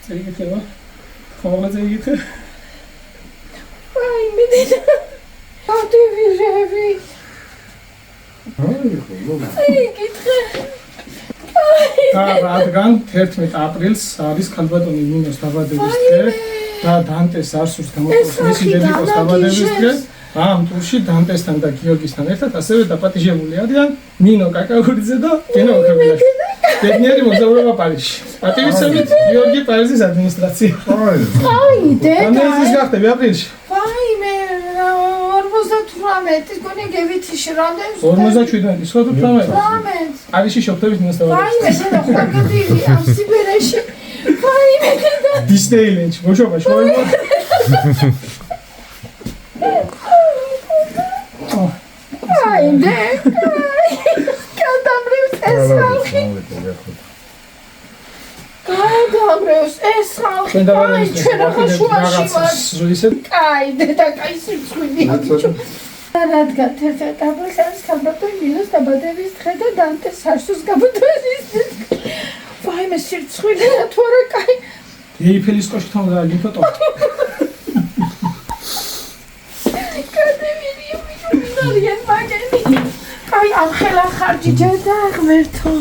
Ήγეთება. ხომაღაზე იგეთე. აი მიდინა. ავტივირები. აი გითხრა. რადგან 11 აპრილს არის ქალბატონი ნინოს დაბადების დღე და დანტეს არსურს გამოყენებს მისი დედიკოს დაბადების დღე. ამ ტურში დანტესთან და გიორგისთან ერთად ასევე დაპატიჟებული არიან ნინო კაკაურიძე და გენო ოქრაბიაშვილი. ბედნიერი მოგზაურობა პარიზში. პატივისცემით გიორგი პარიზის ადმინისტრაცია. აიდე. ამერიკის გახდები აპრილში. ვაიმე 58 გონი გევითიში რამდენი 57 სხვა თუ 18 პარიზში შოქდებით ნინოს დაბადების ვაიმე შენა ხვაგდილი ამ სიბერეში ვაიმე და დისნეილენდში ბოშობაში ვაიმე აიდე კადამრევს ეს ხალხი კადამრევს ეს ხალხი აი ჩვენ ახლა შუაში ვარ ისე აიდე და კაი სიცხვილი ბიჭო რადგან 11 აპრილს არის ქალბატონ ნინოს დაბადების დღე და დანტეს არსუს გაბადების დღე ვაიმე სიცხვილი და თუ არა კაი ეიფელის კოშკთან და ლიფოტო კადემირია მიდარიან მაგენი კაი ამ ხელა ხარჯი ჯერ და ღმერთო